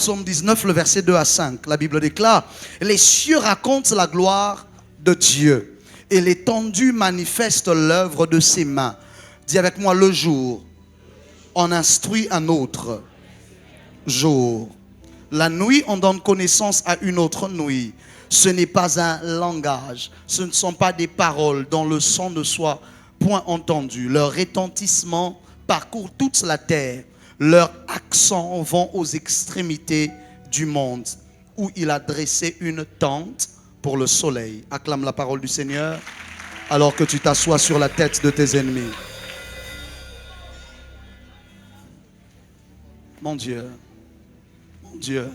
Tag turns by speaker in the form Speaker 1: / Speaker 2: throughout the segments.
Speaker 1: psaume 19, le verset 2 à 5. La Bible déclare: les cieux racontent la gloire de Dieu et l'étendue manifeste l'œuvre de ses mains. Dis avec moi: le jour on instruit un autre jour. La nuit on donne connaissance à une autre nuit. Ce n'est pas un langage, ce ne sont pas des paroles dont le son ne soit point entendu. Leur retentissement parcourt toute la terre. Leurs accents vont aux extrémités du monde, où il a dressé une tente pour le soleil. Acclame la parole du Seigneur alors que tu t'assois sur la tête de tes ennemis. Mon Dieu, mon Dieu.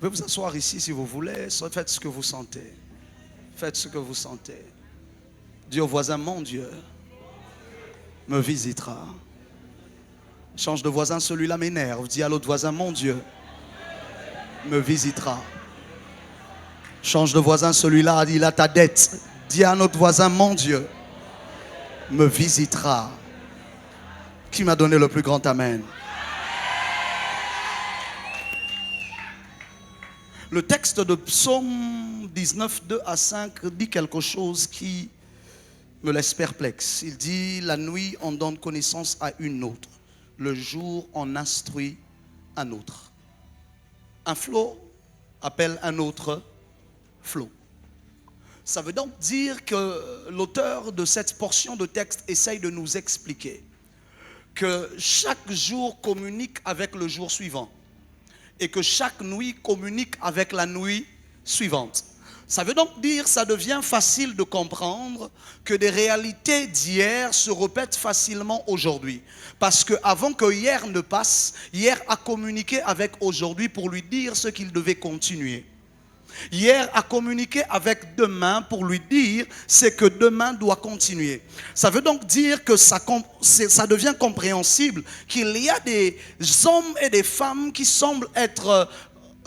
Speaker 1: Vous pouvez vous asseoir ici si vous voulez. Faites ce que vous sentez. Faites ce que vous sentez. Dis au voisin: mon Dieu me visitera. Change de voisin, celui-là m'énerve. Dis à l'autre voisin: mon Dieu me visitera. Change de voisin, celui-là, il a ta dette. Dis à notre voisin: mon Dieu me visitera. Qui m'a donné le plus grand amen? Le texte de Psaume 19, 2 à 5 dit quelque chose qui me laisse perplexe. Il dit: la nuit on donne connaissance à une autre, le jour on instruit un autre. Un flot appelle un autre flot. Ça veut donc dire que l'auteur de cette portion de texte essaye de nous expliquer que chaque jour communique avec le jour suivant et que chaque nuit communique avec la nuit suivante. Ça veut donc dire, ça devient facile de comprendre que des réalités d'hier se répètent facilement aujourd'hui. Parce qu'avant que hier ne passe, hier a communiqué avec aujourd'hui pour lui dire ce qu'il devait continuer. Hier a communiqué avec demain pour lui dire ce que demain doit continuer. Ça veut donc dire que ça devient compréhensible qu'il y a des hommes et des femmes qui semblent être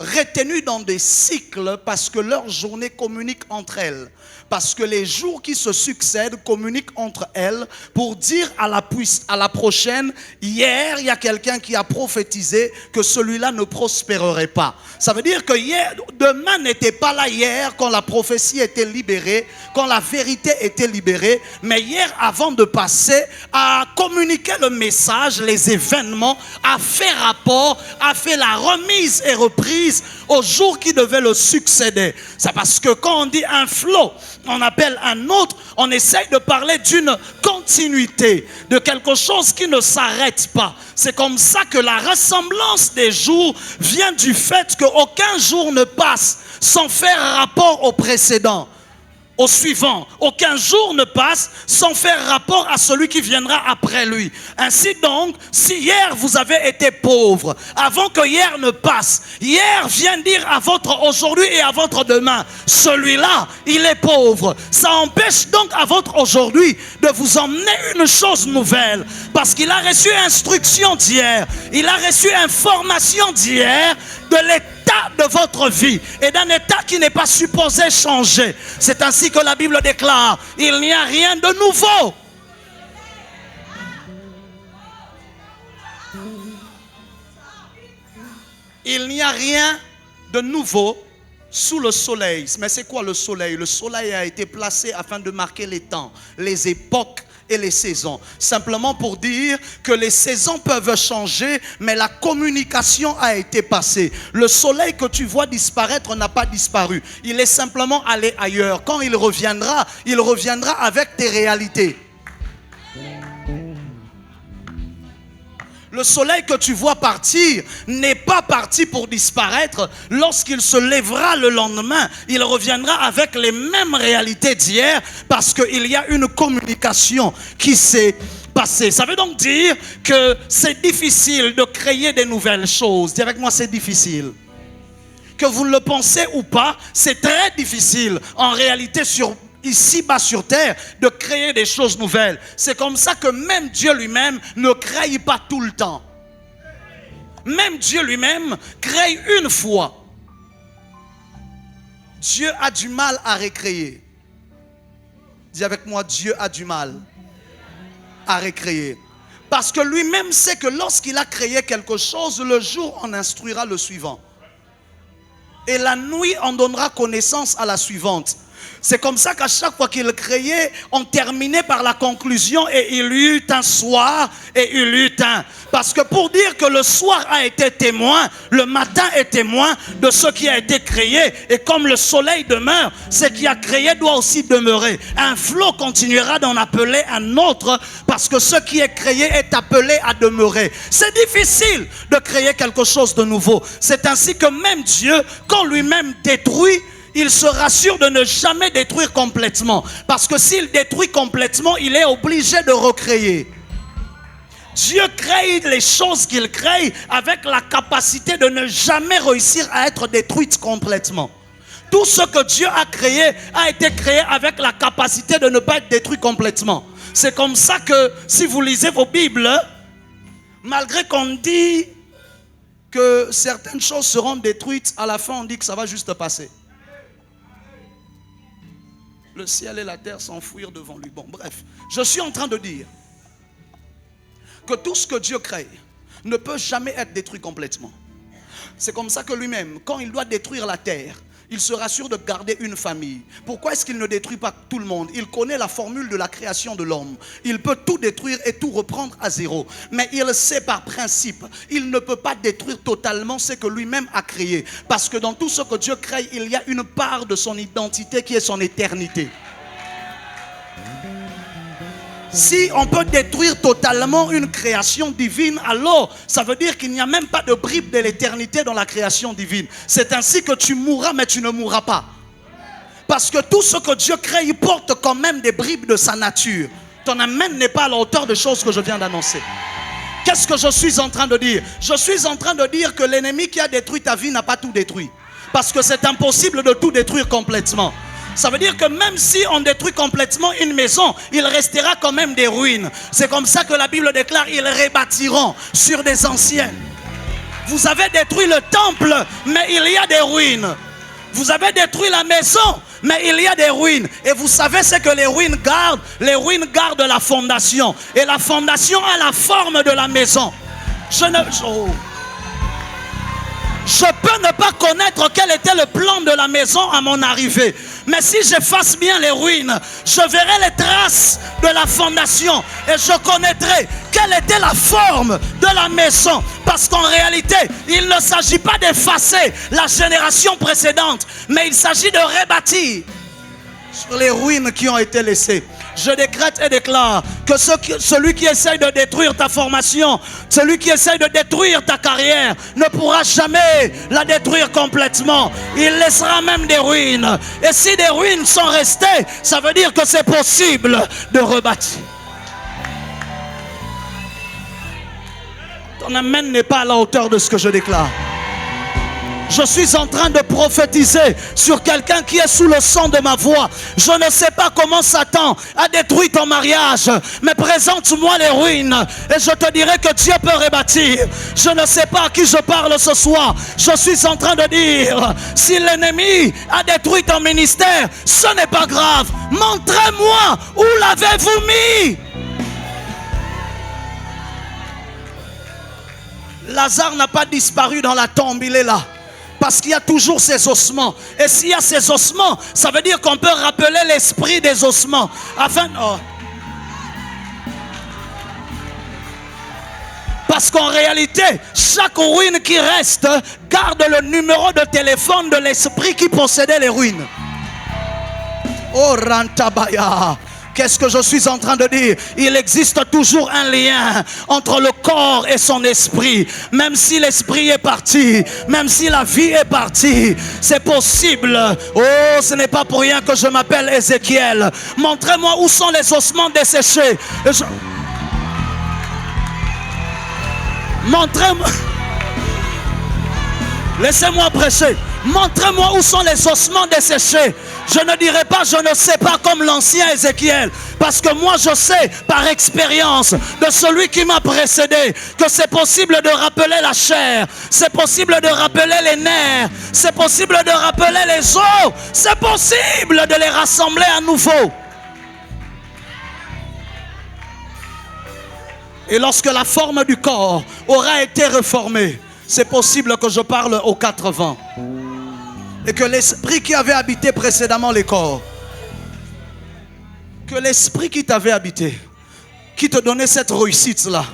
Speaker 1: retenus dans des cycles parce que leurs journées communiquent entre elles. Parce que les jours qui se succèdent communiquent entre elles pour dire à la prochaine: hier, il y a quelqu'un qui a prophétisé que celui-là ne prospérerait pas. Ça veut dire que hier, demain n'était pas là hier quand la prophétie était libérée, quand la vérité était libérée. Mais hier, avant de passer, a communiqué le message, les événements, a fait rapport, a fait la remise et reprise au jour qui devait le succéder. C'est parce que quand on dit un flot, on appelle un autre, on essaye de parler d'une continuité, de quelque chose qui ne s'arrête pas. C'est comme ça que la ressemblance des jours vient du fait qu'aucun jour ne passe sans faire rapport au précédent, au suivant. Aucun jour ne passe sans faire rapport à celui qui viendra après lui. Ainsi donc, si hier vous avez été pauvre, avant que hier ne passe, hier vient dire à votre aujourd'hui et à votre demain: celui-là, il est pauvre. Ça empêche donc à votre aujourd'hui de vous emmener une chose nouvelle, parce qu'il a reçu instruction d'hier, il a reçu information d'hier de l'état de votre vie et d'un état qui n'est pas supposé changer. C'est ainsi que la Bible déclare: il n'y a rien de nouveau. Il n'y a rien de nouveau sous le soleil. Mais c'est quoi le soleil? Le soleil a été placé afin de marquer les temps, les époques et les saisons. Simplement pour dire que les saisons peuvent changer, mais la communication a été passée. Le soleil que tu vois disparaître n'a pas disparu. Il est simplement allé ailleurs. Quand il reviendra avec tes réalités. Le soleil que tu vois partir n'est pas parti pour disparaître. Lorsqu'il se lèvera le lendemain, il reviendra avec les mêmes réalités d'hier, parce qu'il y a une communication qui s'est passée. Ça veut donc dire que c'est difficile de créer des nouvelles choses. Dis avec moi: c'est difficile. Que vous le pensez ou pas, c'est très difficile en réalité ici-bas sur terre de créer des choses nouvelles. C'est comme ça que même Dieu lui-même ne crée pas tout le temps. Même Dieu lui-même crée une fois. Dieu a du mal à recréer. Dis avec moi: Dieu a du mal à recréer. Parce que lui-même sait que lorsqu'il a créé quelque chose, le jour en instruira le suivant. Et la nuit en donnera connaissance à la suivante. C'est comme ça qu'à chaque fois qu'il créait, on terminait par la conclusion et il y eut un soir et il y eut un. Parce que pour dire que le soir a été témoin, le matin est témoin de ce qui a été créé. Et comme le soleil demeure, ce qui a créé doit aussi demeurer. Un flot continuera d'en appeler un autre parce que ce qui est créé est appelé à demeurer. C'est difficile de créer quelque chose de nouveau. C'est ainsi que même Dieu, quand lui-même détruit, il se rassure de ne jamais détruire complètement. Parce que s'il détruit complètement, il est obligé de recréer. Dieu crée les choses qu'il crée avec la capacité de ne jamais réussir à être détruite complètement. Tout ce que Dieu a été créé avec la capacité de ne pas être détruit complètement. C'est comme ça que si vous lisez vos Bibles, malgré qu'on dit que certaines choses seront détruites, à la fin on dit que ça va juste passer. Le ciel et la terre s'enfuirent devant lui. Bon, bref, je suis en train de dire que tout ce que Dieu crée ne peut jamais être détruit complètement. C'est comme ça que lui-même, quand il doit détruire la terre, il se rassure de garder une famille. Pourquoi est-ce qu'il ne détruit pas tout le monde? Il connaît la formule de la création de l'homme. Il peut tout détruire et tout reprendre à zéro. Mais il sait par principe, il ne peut pas détruire totalement ce que lui-même a créé. Parce que dans tout ce que Dieu crée, il y a une part de son identité qui est son éternité. Si on peut détruire totalement une création divine, alors ça veut dire qu'il n'y a même pas de bribe de l'éternité dans la création divine. C'est ainsi que tu mourras, mais tu ne mourras pas. Parce que tout ce que Dieu crée, il porte quand même des bribes de sa nature. Ton amen n'est pas à la hauteur des choses que je viens d'annoncer. Qu'est-ce que je suis en train de dire? Je suis en train de dire que l'ennemi qui a détruit ta vie n'a pas tout détruit. Parce que c'est impossible de tout détruire complètement. Ça veut dire que même si on détruit complètement une maison, il restera quand même des ruines. C'est comme ça que la Bible déclare, ils rebâtiront sur des anciennes. Vous avez détruit le temple, mais il y a des ruines. Vous avez détruit la maison, mais il y a des ruines. Et vous savez ce que les ruines gardent? Les ruines gardent la fondation. Et la fondation a la forme de la maison. Je peux ne pas connaître quel était le plan de la maison à mon arrivée. Mais si j'efface bien les ruines, je verrai les traces de la fondation. Et je connaîtrai quelle était la forme de la maison. Parce qu'en réalité, il ne s'agit pas d'effacer la génération précédente, mais il s'agit de rebâtir sur les ruines qui ont été laissées. Je décrète et déclare que celui qui essaye de détruire ta formation, celui qui essaye de détruire ta carrière, ne pourra jamais la détruire complètement. Il laissera même des ruines. Et si des ruines sont restées, ça veut dire que c'est possible de rebâtir. Ton amen n'est pas à la hauteur de ce que je déclare. Je suis en train de prophétiser sur quelqu'un qui est sous le son de ma voix. Je ne sais pas comment Satan a détruit ton mariage, mais présente-moi les ruines et je te dirai que Dieu peut rebâtir. Je ne sais pas à qui je parle ce soir. Je suis en train de dire, si l'ennemi a détruit ton ministère, ce n'est pas grave. Montrez-moi où l'avez-vous mis. Lazare n'a pas disparu dans la tombe, il est là. Parce qu'il y a toujours ces ossements. Et s'il y a ces ossements, ça veut dire qu'on peut rappeler l'esprit des ossements. Parce qu'en réalité, chaque ruine qui reste garde le numéro de téléphone de l'esprit qui possédait les ruines. Oh Rantabaya. Qu'est-ce que je suis en train de dire? Il existe toujours un lien entre le corps et son esprit. Même si l'esprit est parti, même si la vie est partie, c'est possible. Oh, ce n'est pas pour rien que je m'appelle Ézéchiel. Montrez-moi où sont les ossements desséchés. Montrez-moi. Laissez-moi prêcher. Montrez-moi où sont les ossements desséchés. Je ne dirai pas, je ne sais pas comme l'ancien Ézéchiel. Parce que moi je sais par expérience de celui qui m'a précédé que c'est possible de rappeler la chair. C'est possible de rappeler les nerfs. C'est possible de rappeler les os. C'est possible de les rassembler à nouveau. Et lorsque la forme du corps aura été réformée, c'est possible que je parle aux 4 vents. Et que l'esprit qui avait habité précédemment les corps, que l'esprit qui t'avait habité, qui te donnait cette réussite-là,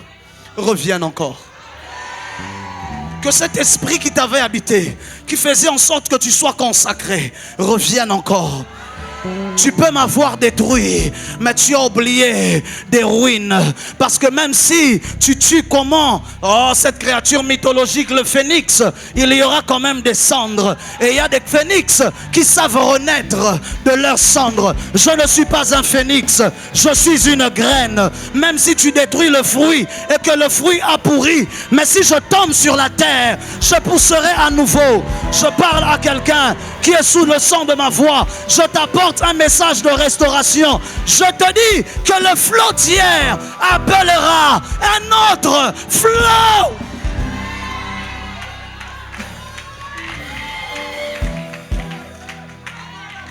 Speaker 1: revienne encore. Que cet esprit qui t'avait habité, qui faisait en sorte que tu sois consacré, revienne encore. Tu peux m'avoir détruit, mais tu as oublié des ruines. Parce que même si tu tues comment cette créature mythologique, le phénix, il y aura quand même des cendres. Et il y a des phénix qui savent renaître de leurs cendres. Je ne suis pas un phénix, je suis une graine. Même si tu détruis le fruit et que le fruit a pourri, mais si je tombe sur la terre, je pousserai à nouveau. Je parle à quelqu'un qui est sous le son de ma voix. Je t'apporte un message de restauration. Je te dis que le flot d'hier appellera un autre flot.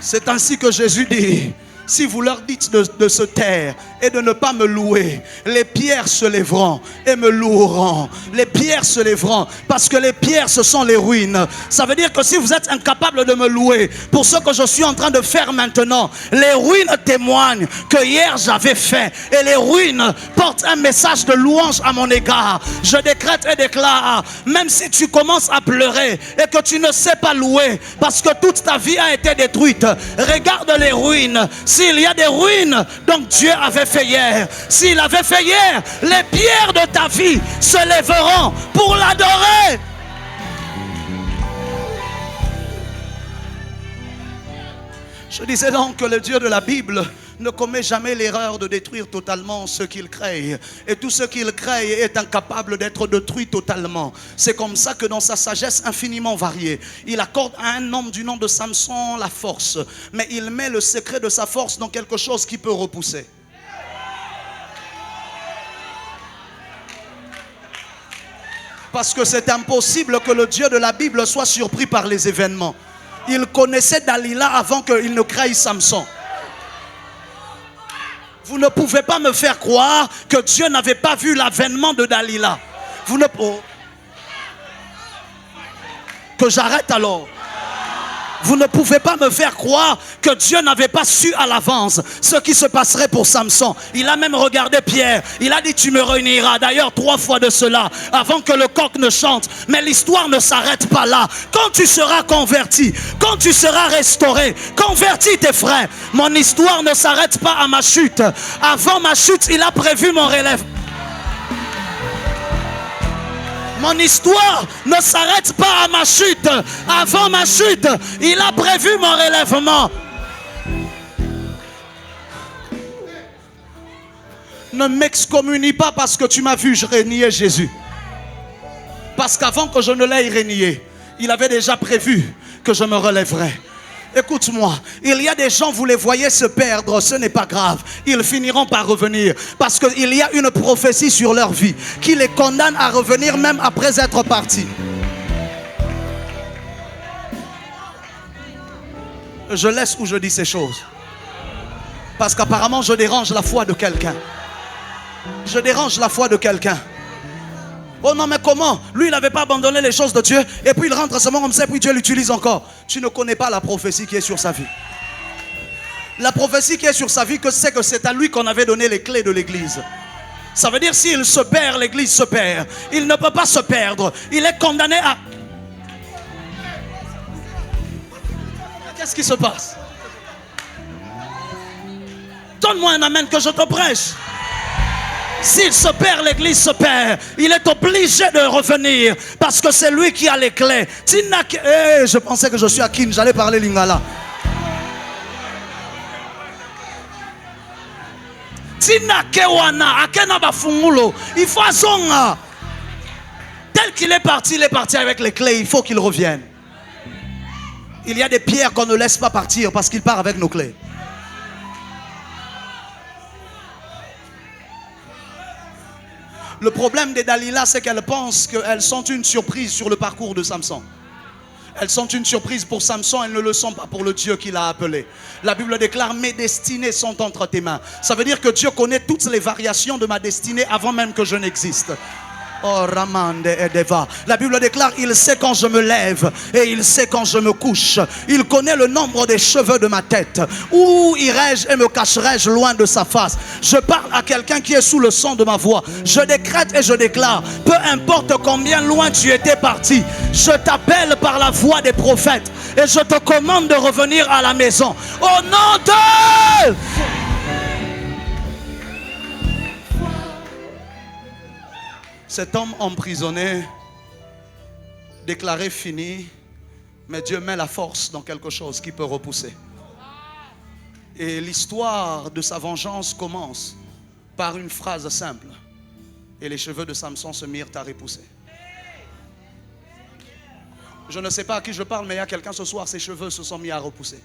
Speaker 1: C'est ainsi que Jésus dit: si vous leur dites de se taire et de ne pas me louer, les pierres se lèveront et me loueront. Les pierres se lèveront parce que les pierres, ce sont les ruines. Ça veut dire que si vous êtes incapable de me louer pour ce que je suis en train de faire maintenant, les ruines témoignent que hier j'avais fait, et les ruines portent un message de louange à mon égard. Je décrète et déclare, même si tu commences à pleurer et que tu ne sais pas louer parce que toute ta vie a été détruite, regarde les ruines. S'il y a des ruines, donc Dieu avait fait hier. S'il avait fait hier, les pierres de ta vie se lèveront pour l'adorer. Je disais donc que le Dieu de la Bible ne commet jamais l'erreur de détruire totalement ce qu'il crée. Et tout ce qu'il crée est incapable d'être détruit totalement. C'est comme ça que dans sa sagesse infiniment variée, il accorde à un homme du nom de Samson la force. Mais il met le secret de sa force dans quelque chose qui peut repousser. Parce que c'est impossible que le Dieu de la Bible soit surpris par les événements. Il connaissait Dalila avant qu'il ne crée Samson. Vous ne pouvez pas me faire croire que Dieu n'avait pas vu l'avènement de Dalila. Vous ne... Que j'arrête alors. Vous ne pouvez pas me faire croire que Dieu n'avait pas su à l'avance ce qui se passerait pour Samson. Il a même regardé Pierre. Il a dit: tu me réuniras. D'ailleurs 3 fois de cela avant que le coq ne chante. Mais l'histoire ne s'arrête pas là. Quand tu seras converti, quand tu seras restauré, convertis tes frères. Mon histoire ne s'arrête pas à ma chute. Avant ma chute, il a prévu mon relèvement. Mon histoire ne s'arrête pas à ma chute. Avant ma chute, il a prévu mon relèvement. Ne m'excommunie pas parce que tu m'as vu renier Jésus. Parce qu'avant que je ne l'aie renié, il avait déjà prévu que je me relèverais. Écoute-moi, il y a des gens, vous les voyez se perdre, ce n'est pas grave. Ils finiront par revenir. Parce qu'il y a une prophétie sur leur vie qui les condamne à revenir même après être partis. Je laisse où je dis ces choses. Parce qu'apparemment je dérange la foi de quelqu'un. Je dérange la foi de quelqu'un. Oh non, mais comment? Lui, il n'avait pas abandonné les choses de Dieu. Et puis il rentre seulement comme ça, puis Dieu l'utilise encore. Tu ne connais pas la prophétie qui est sur sa vie. La prophétie qui est sur sa vie, c'est que c'est à lui qu'on avait donné les clés de l'église. Ça veut dire s'il se perd, l'église se perd. Il ne peut pas se perdre. Il est condamné à... Qu'est-ce qui se passe? Donne-moi un amen que je te prêche. S'il se perd, l'église se perd. Il est obligé de revenir parce que c'est lui qui a les clés. Je pensais que je suis à Kin, j'allais parler lingala. Il faut azonga. Tel qu'il est parti avec les clés. Il faut qu'il revienne. Il y a des pierres qu'on ne laisse pas partir parce qu'il part avec nos clés. Le problème de Dalila, c'est qu'elles pensent qu'elles sont une surprise sur le parcours de Samson. Elles sont une surprise pour Samson, elles ne le sont pas pour le Dieu qui l'a appelé. La Bible déclare, mes destinées sont entre tes mains. Ça veut dire que Dieu connaît toutes les variations de ma destinée avant même que je n'existe. Oh, Ramande Edeva. La Bible déclare, il sait quand je me lève et il sait quand je me couche. Il connaît le nombre des cheveux de ma tête. Où irai-je et me cacherai-je loin de sa face? Je parle à quelqu'un qui est sous le son de ma voix. Je décrète et je déclare, peu importe combien loin tu étais parti, je t'appelle par la voix des prophètes et je te commande de revenir à la maison. Au nom de... Cet homme emprisonné, déclaré fini, mais Dieu met la force dans quelque chose qui peut repousser. Et l'histoire de sa vengeance commence par une phrase simple. Et les cheveux de Samson se mirent à repousser. Je ne sais pas à qui je parle, mais il y a quelqu'un ce soir, ses cheveux se sont mis à repousser.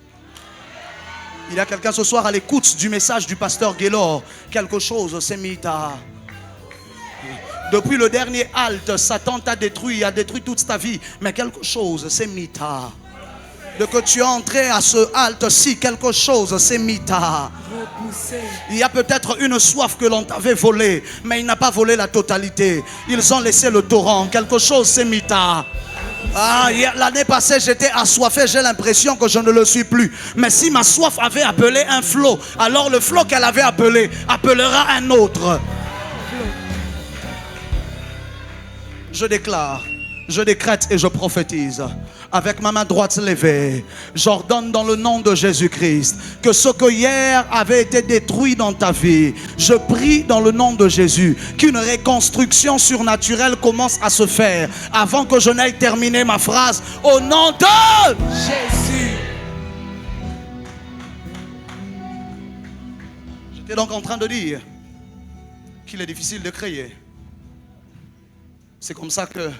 Speaker 1: Il y a quelqu'un ce soir à l'écoute du message du pasteur Gaylor. Quelque chose s'est mis à... Depuis le dernier halte, Satan t'a détruit, a détruit toute ta vie. Mais quelque chose s'est mis à... De que tu es entré à ce halte-ci, quelque chose s'est mis à... Il y a peut-être une soif que l'on t'avait volée, mais il n'a pas volé la totalité. Ils ont laissé le torrent, quelque chose s'est mis à... Ah, l'année passée, j'étais assoiffé, j'ai l'impression que je ne le suis plus. Mais si ma soif avait appelé un flot, alors le flot qu'elle avait appelé, appellera un autre. Je déclare, je décrète et je prophétise. Avec ma main droite levée, j'ordonne dans le nom de Jésus-Christ que ce que hier avait été détruit dans ta vie, je prie dans le nom de Jésus qu'une reconstruction surnaturelle commence à se faire avant que je n'aille terminer ma phrase. Au nom de Jésus. J'étais donc en train de dire qu'il est difficile de créer. C'est comme ça que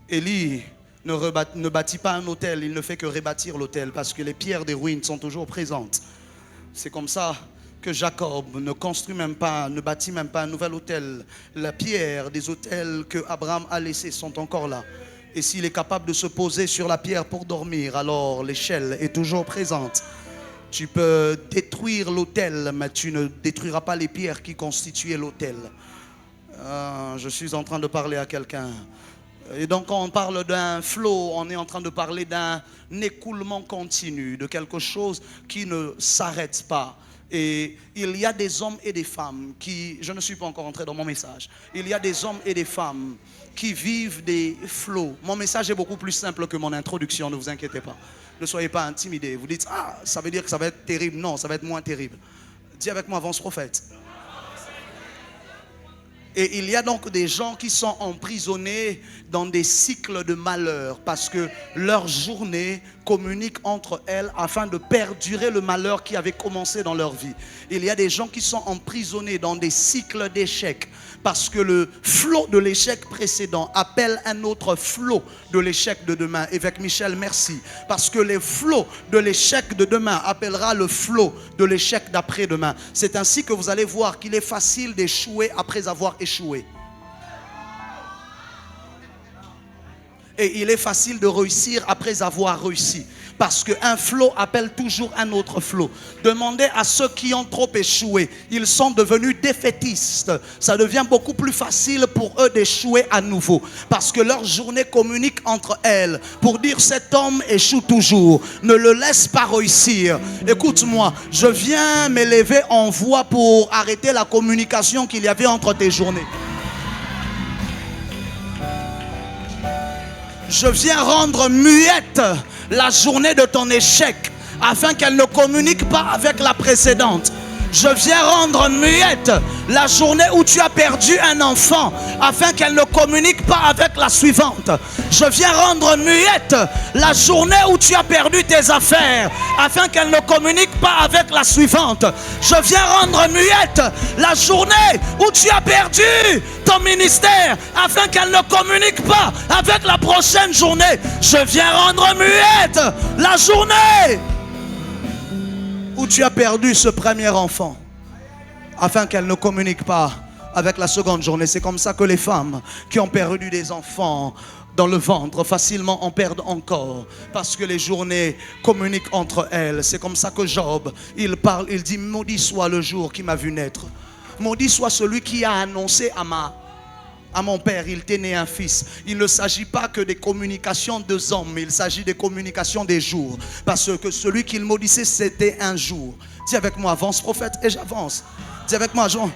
Speaker 1: Élie ne bâtit pas un hôtel, il ne fait que rebâtir l'hôtel parce que les pierres des ruines sont toujours présentes. C'est comme ça que Jacob ne construit même pas, ne bâtit même pas un nouvel hôtel. La pierre des hôtels que Abraham a laissés sont encore là. Et s'il est capable de se poser sur la pierre pour dormir, alors l'échelle est toujours présente. Tu peux détruire l'hôtel, mais tu ne détruiras pas les pierres qui constituaient l'hôtel. Je suis en train de parler à quelqu'un. Et donc quand on parle d'un flot, on est en train de parler d'un écoulement continu, de quelque chose qui ne s'arrête pas. Et il y a des hommes et des femmes qui, je ne suis pas encore entré dans mon message, il y a des hommes et des femmes qui vivent des flots. Mon message est beaucoup plus simple que mon introduction, ne vous inquiétez pas. Ne soyez pas intimidés. Vous dites, ah, ça veut dire que ça va être terrible. Non, ça va être moins terrible. Dis avec moi, avance prophète. Et il y a donc des gens qui sont emprisonnés dans des cycles de malheur parce que leur journée communique entre elles afin de perdurer le malheur qui avait commencé dans leur vie. Il y a des gens qui sont emprisonnés dans des cycles d'échecs parce que le flot de l'échec précédent appelle un autre flot de l'échec de demain. Évêque Michel, merci. Parce que le flot de l'échec de demain appellera le flot de l'échec d'après-demain. C'est ainsi que vous allez voir qu'il est facile d'échouer après avoir échoué. Et il est facile de réussir après avoir réussi. Parce qu'un flot appelle toujours un autre flot. Demandez à ceux qui ont trop échoué. Ils sont devenus défaitistes. Ça devient beaucoup plus facile pour eux d'échouer à nouveau. Parce que leur journée communique entre elles. Pour dire cet homme échoue toujours. Ne le laisse pas réussir. Écoute-moi, je viens m'élever en voix pour arrêter la communication qu'il y avait entre tes journées. Je viens rendre muette la journée de ton échec afin qu'elle ne communique pas avec la précédente. Je viens rendre muette la journée où tu as perdu un enfant afin qu'elle ne communique pas avec la suivante. Je viens rendre muette la journée où tu as perdu tes affaires afin qu'elle ne communique pas avec la suivante. Je viens rendre muette la journée où tu as perdu ton ministère afin qu'elle ne communique pas avec la prochaine journée. Je viens rendre muette la journée où tu as perdu ce premier enfant afin qu'elle ne communique pas avec la seconde journée. C'est comme ça que les femmes qui ont perdu des enfants dans le ventre, facilement en perdent encore, parce que les journées communiquent entre elles. C'est comme ça que Job, il parle, il dit: maudit soit le jour qui m'a vu naître. Maudit soit celui qui a annoncé à mon père, il t'est né un fils. Il ne s'agit pas que des communications des hommes, mais il s'agit des communications des jours. Parce que celui qu'il maudissait, c'était un jour. Dis avec moi: avance prophète, et j'avance. Dis avec moi, Jean.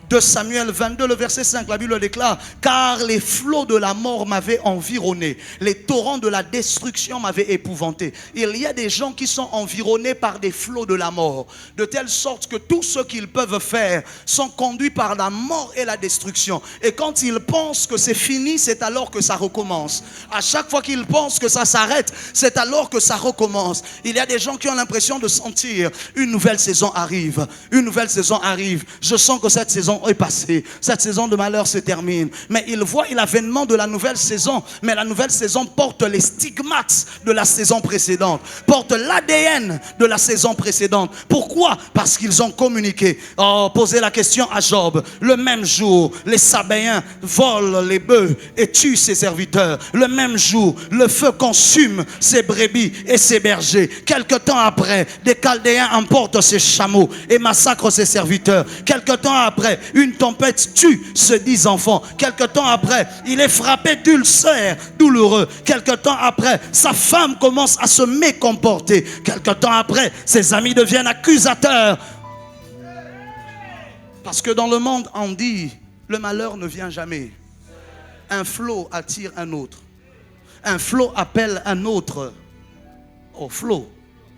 Speaker 1: 2 Samuel 22, le verset 5, la Bible déclare: car les flots de la mort m'avaient environné, les torrents de la destruction m'avaient épouvanté. Il y a des gens qui sont environnés par des flots de la mort, de telle sorte que tout ce qu'ils peuvent faire sont conduits par la mort et la destruction. Et quand ils pensent que c'est fini, c'est alors que ça recommence. À chaque fois qu'ils pensent que ça s'arrête, c'est alors que ça recommence. Il y a des gens qui ont l'impression de sentir: une nouvelle saison arrive, une nouvelle saison arrive. Je sens que cette saison est passée, cette saison de malheur se termine, mais il voit l'avènement de la nouvelle saison, mais la nouvelle saison porte les stigmates de la saison précédente, porte l'ADN de la saison précédente. Pourquoi? Parce qu'ils ont communiqué. Posez la question à Job: le même jour, les Sabéens volent les bœufs et tuent ses serviteurs. Le même jour, le feu consume ses brebis et ses bergers. Quelque temps après, des Chaldéens emportent ses chameaux et massacrent ses serviteurs. Quelque temps après, une tempête tue ses 10 enfants. Quelque temps après, il est frappé d'ulcères douloureux. Quelque temps après, sa femme commence à se mécomporter. Quelque temps après, ses amis deviennent accusateurs. Parce que dans le monde, on dit: le malheur ne vient jamais. Un flot attire un autre. Un flot appelle un autre. Oh, flot.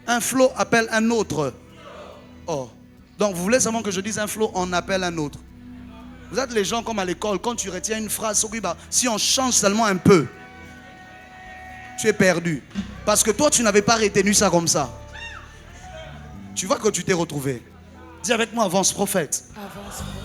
Speaker 1: Un flot appelle un autre. Oh. Donc vous voulez seulement que je dise un flot, on appelle un autre. Vous êtes les gens comme à l'école, quand tu retiens une phrase, si on change seulement un peu, tu es perdu. Parce que toi, tu n'avais pas retenu ça comme ça. Tu vois que tu t'es retrouvé. Dis avec moi: avance prophète. Avance prophète.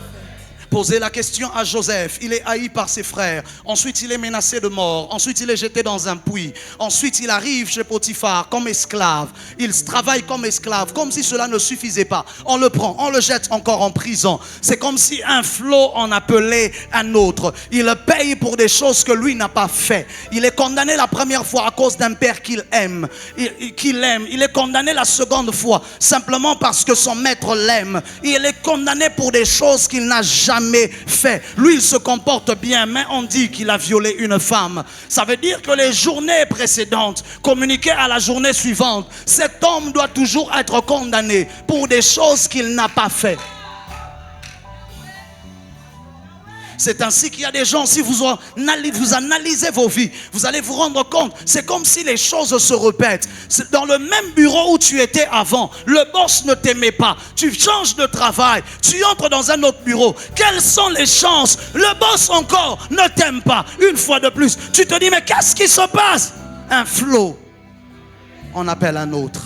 Speaker 1: Posez la question à Joseph. Il est haï par ses frères. Ensuite, il est menacé de mort. Ensuite, il est jeté dans un puits. Ensuite, il arrive chez Potiphar comme esclave. Il travaille comme esclave, comme si cela ne suffisait pas. On le prend, on le jette encore en prison. C'est comme si un flot en appelait un autre. Il paye pour des choses que lui n'a pas fait. Il est condamné la première fois à cause d'un père qu'il aime. Il est condamné la seconde fois simplement parce que son maître l'aime. Il est condamné pour des choses qu'il n'a jamais fait. Lui, il se comporte bien, mais on dit qu'il a violé une femme. Ça veut dire que les journées précédentes communiquées à la journée suivante, cet homme doit toujours être condamné pour des choses qu'il n'a pas fait. C'est ainsi qu'il y a des gens, si vous analysez vos vies, vous allez vous rendre compte, c'est comme si les choses se répètent. Dans le même bureau où tu étais avant, le boss ne t'aimait pas. Tu changes de travail, tu entres dans un autre bureau. Quelles sont les chances? Le boss encore ne t'aime pas. Une fois de plus, tu te dis: mais qu'est-ce qui se passe? Un flot, on appelle un autre.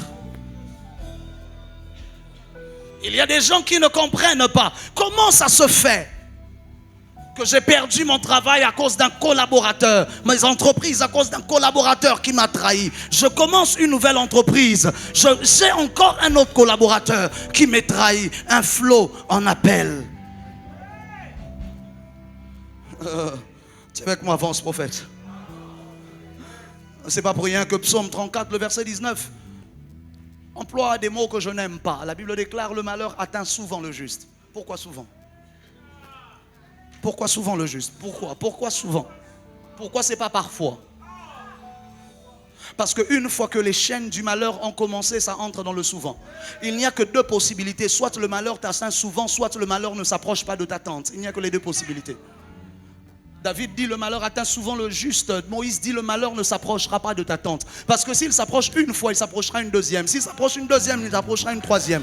Speaker 1: Il y a des gens qui ne comprennent pas comment ça se fait que j'ai perdu mon travail à cause d'un collaborateur, mes entreprises à cause d'un collaborateur qui m'a trahi. Je commence une nouvelle entreprise, j'ai encore un autre collaborateur qui m'a trahi. Un flot en appelle. Tiens avec moi, avance prophète. C'est pas pour rien que Psaume 34, le verset 19 emploie des mots que je n'aime pas. La Bible déclare: le malheur atteint souvent le juste. Pourquoi souvent? Pourquoi souvent le juste? Pourquoi souvent? Pourquoi c'est pas parfois? Parce qu'une fois que les chaînes du malheur ont commencé, ça entre dans le souvent. Il n'y a que 2 possibilités. Soit le malheur t'atteint souvent, soit le malheur ne s'approche pas de ta tente. Il n'y a que les 2 possibilités. David dit: le malheur atteint souvent le juste. Moïse dit: le malheur ne s'approchera pas de ta tente. Parce que s'il s'approche une fois, il s'approchera une deuxième. S'il s'approche une deuxième, il s'approchera une troisième.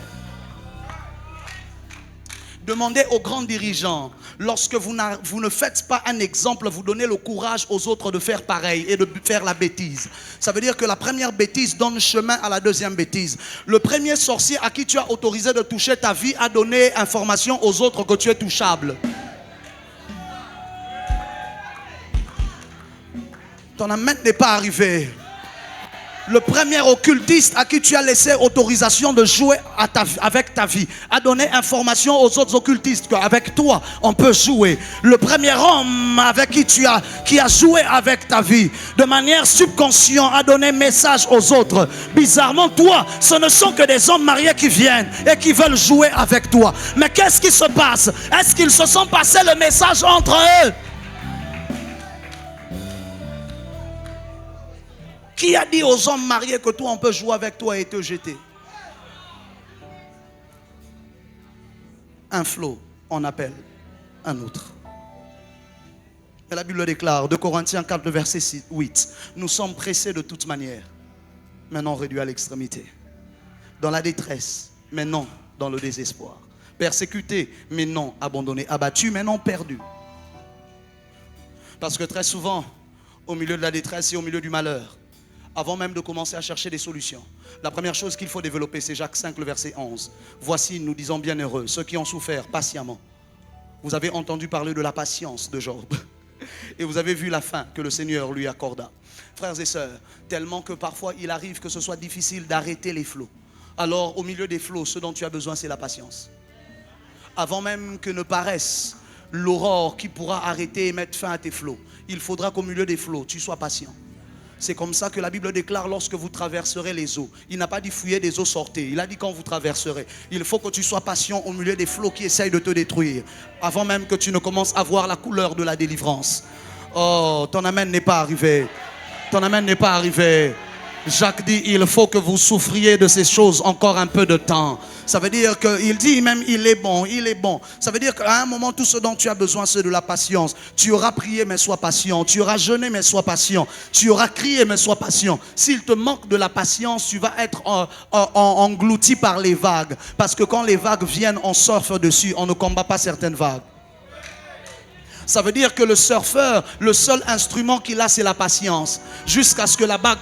Speaker 1: Demandez aux grands dirigeants, lorsque vous ne faites pas un exemple, vous donnez le courage aux autres de faire pareil et de faire la bêtise. Ça veut dire que la première bêtise donne chemin à la deuxième bêtise. Le premier sorcier à qui tu as autorisé de toucher ta vie a donné information aux autres que tu es touchable. Ton amène n'est pas arrivé. Le premier occultiste à qui tu as laissé autorisation de jouer avec ta vie a donné information aux autres occultistes qu'avec toi on peut jouer. Le premier homme avec qui a joué avec ta vie de manière subconsciente a donné message aux autres. Bizarrement, toi, ce ne sont que des hommes mariés qui viennent et qui veulent jouer avec toi. Mais qu'est-ce qui se passe? Est-ce qu'ils se sont passés le message entre eux? Qui a dit aux hommes mariés que toi on peut jouer avec toi et te jeter? Un flot en appelle un autre. Et la Bible déclare, 2 Corinthiens 4, le verset 8, nous sommes pressés de toute manière, mais non réduits à l'extrémité. Dans la détresse, mais non dans le désespoir. Persécutés, mais non abandonnés. Abattus, mais non perdus. Parce que très souvent, au milieu de la détresse et au milieu du malheur, avant même de commencer à chercher des solutions, la première chose qu'il faut développer, c'est Jacques 5, le verset 11. Voici, nous disons bienheureux, ceux qui ont souffert patiemment. Vous avez entendu parler de la patience de Job. Et vous avez vu la fin que le Seigneur lui accorda. Frères et sœurs, tellement que parfois il arrive que ce soit difficile d'arrêter les flots. Alors au milieu des flots, ce dont tu as besoin, c'est la patience. Avant même que ne paraisse l'aurore qui pourra arrêter et mettre fin à tes flots, il faudra qu'au milieu des flots, tu sois patient. C'est comme ça que la Bible déclare lorsque vous traverserez les eaux. Il n'a pas dit fuyez des eaux, sortez. Il a dit quand vous traverserez. Il faut que tu sois patient au milieu des flots qui essayent de te détruire. Avant même que tu ne commences à voir la couleur de la délivrance. Oh, ton amen n'est pas arrivé. Ton amen n'est pas arrivé. Jacques dit, il faut que vous souffriez de ces choses encore un peu de temps. Ça veut dire qu'il dit même, il est bon, il est bon. Ça veut dire qu'à un moment, tout ce dont tu as besoin, c'est de la patience. Tu auras prié, mais sois patient. Tu auras jeûné, mais sois patient. Tu auras crié, mais sois patient. S'il te manque de la patience, tu vas être englouti par les vagues. Parce que quand les vagues viennent, on surfe dessus. On ne combat pas certaines vagues. Ça veut dire que le surfeur, le seul instrument qu'il a, c'est la patience. Jusqu'à ce que la vague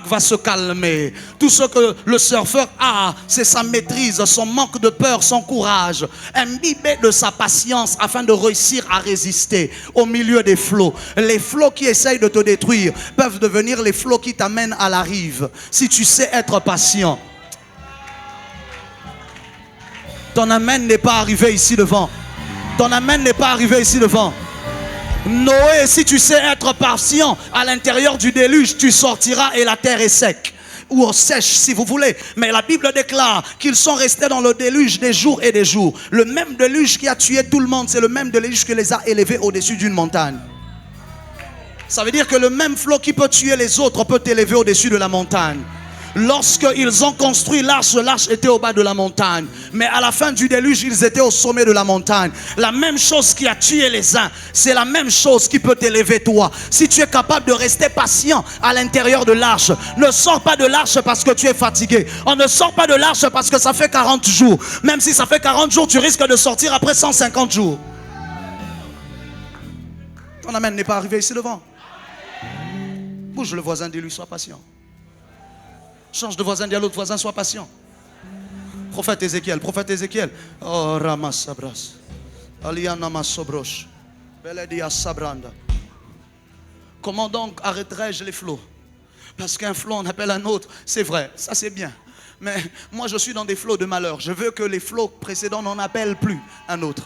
Speaker 1: va se calmer. Tout ce que le surfeur a, c'est sa maîtrise, son manque de peur, son courage. Imbibé de sa patience afin de réussir à résister au milieu des flots. Les flots qui essayent de te détruire peuvent devenir les flots qui t'amènent à la rive. Si tu sais être patient. Ton amen n'est pas arrivé ici devant. Ton amen n'est pas arrivé ici devant. Noé, si tu sais être patient, à l'intérieur du déluge, tu sortiras et la terre est sec. Ou sèche si vous voulez. Mais la Bible déclare qu'ils sont restés dans le déluge des jours et des jours. Le même déluge qui a tué tout le monde, c'est le même déluge qui les a élevés au-dessus d'une montagne. Ça veut dire que le même flot qui peut tuer les autres peut t'élever au-dessus de la montagne. Lorsqu'ils ont construit l'arche, l'arche était au bas de la montagne. Mais à la fin du déluge, ils étaient au sommet de la montagne. La même chose qui a tué les uns, c'est la même chose qui peut t'élever toi. Si tu es capable de rester patient à l'intérieur de l'arche, ne sors pas de l'arche parce que tu es fatigué. On ne sort pas de l'arche parce que ça fait 40 jours. Même si ça fait 40 jours, tu risques de sortir après 150 jours. Ton amen n'est pas arrivé ici devant. Bouge le voisin, dis-lui, sois patient. Change de voisin, dis à l'autre voisin, sois patient. Prophète Ézéchiel. Oh, Ramas Sabras. Aliana Masobroche. Beledia Sabranda. Comment donc arrêterai-je les flots? Parce qu'un flot en appelle un autre. C'est vrai, ça c'est bien. Mais moi je suis dans des flots de malheur. Je veux que les flots précédents n'en appellent plus un autre.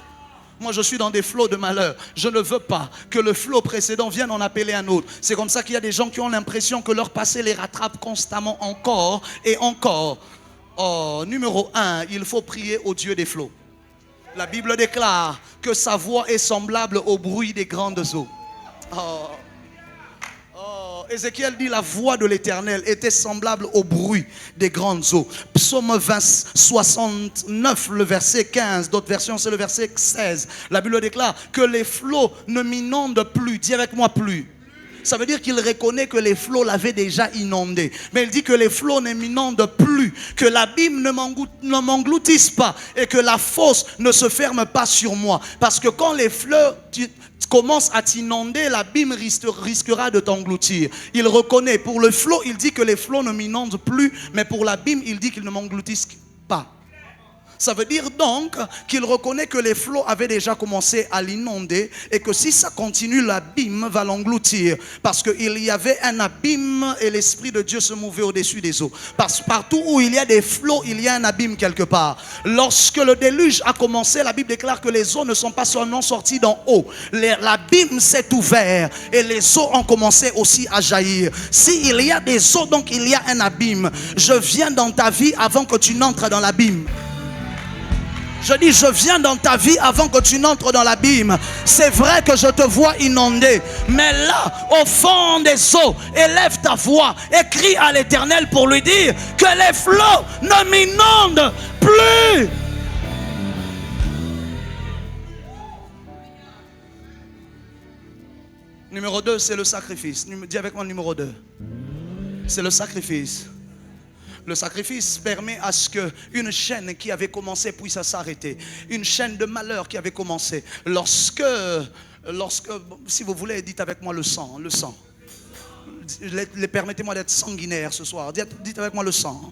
Speaker 1: Moi je suis dans des flots de malheur. Je ne veux pas que le flot précédent vienne en appeler un autre. C'est comme ça qu'il y a des gens qui ont l'impression que leur passé les rattrape constamment encore et encore. Oh, numéro 1, il faut prier au Dieu des flots. La Bible déclare que sa voix est semblable au bruit des grandes eaux. Ézéchiel dit la voix de l'Éternel était semblable au bruit des grandes eaux. Psaume 69, le verset 15. D'autres versions, c'est le verset 16. La Bible déclare que les flots ne m'inondent plus. Dis avec moi plus. Ça veut dire qu'il reconnaît que les flots l'avaient déjà inondé. Mais il dit que les flots ne m'inondent plus. Que l'abîme ne m'engloutisse pas. Et que la fosse ne se ferme pas sur moi. Parce que quand les flots commencent à t'inonder, l'abîme risquera de t'engloutir. Il reconnaît. Pour le flot, il dit que les flots ne m'inondent plus. Mais pour l'abîme, il dit qu'ils ne m'engloutissent pas. Ça veut dire donc qu'il reconnaît que les flots avaient déjà commencé à l'inonder et que si ça continue, l'abîme va l'engloutir. Parce qu'il y avait un abîme et l'Esprit de Dieu se mouvait au-dessus des eaux. Parce que partout où il y a des flots, il y a un abîme quelque part. Lorsque le déluge a commencé, la Bible déclare que les eaux ne sont pas seulement sorties d'en haut. L'abîme s'est ouvert et les eaux ont commencé aussi à jaillir. S'il y a des eaux, donc il y a un abîme. Je viens dans ta vie avant que tu n'entres dans l'abîme. Je dis, je viens dans ta vie avant que tu n'entres dans l'abîme. C'est vrai que je te vois inondé. Mais là, au fond des eaux, élève ta voix et crie à l'Éternel pour lui dire que les flots ne m'inondent plus. Numéro 2, c'est le sacrifice. Dis avec moi numéro 2. C'est le sacrifice. Le sacrifice permet à ce qu'une chaîne qui avait commencé puisse s'arrêter. Une chaîne de malheur qui avait commencé. Lorsque, si vous voulez, dites avec moi le sang. Le sang. Permettez-moi d'être sanguinaire ce soir. Dites avec moi le sang.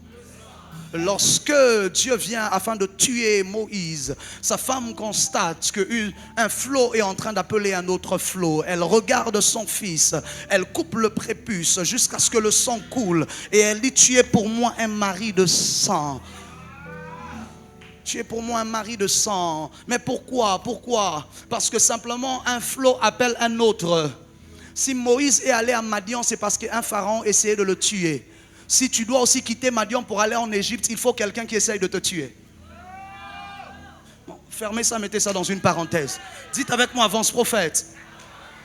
Speaker 1: Lorsque Dieu vient afin de tuer Moïse, sa femme constate qu'un flot est en train d'appeler un autre flot. Elle regarde son fils, elle coupe le prépuce jusqu'à ce que le sang coule. Et elle dit, tu es pour moi un mari de sang. Tu es pour moi un mari de sang. Mais pourquoi? Pourquoi? Parce que simplement un flot appelle un autre. Si Moïse est allé à Madian, c'est parce qu'un pharaon essayait de le tuer. Si tu dois aussi quitter Madian pour aller en Égypte, il faut quelqu'un qui essaye de te tuer. Bon, fermez ça, mettez ça dans une parenthèse. Dites avec moi, avance prophète.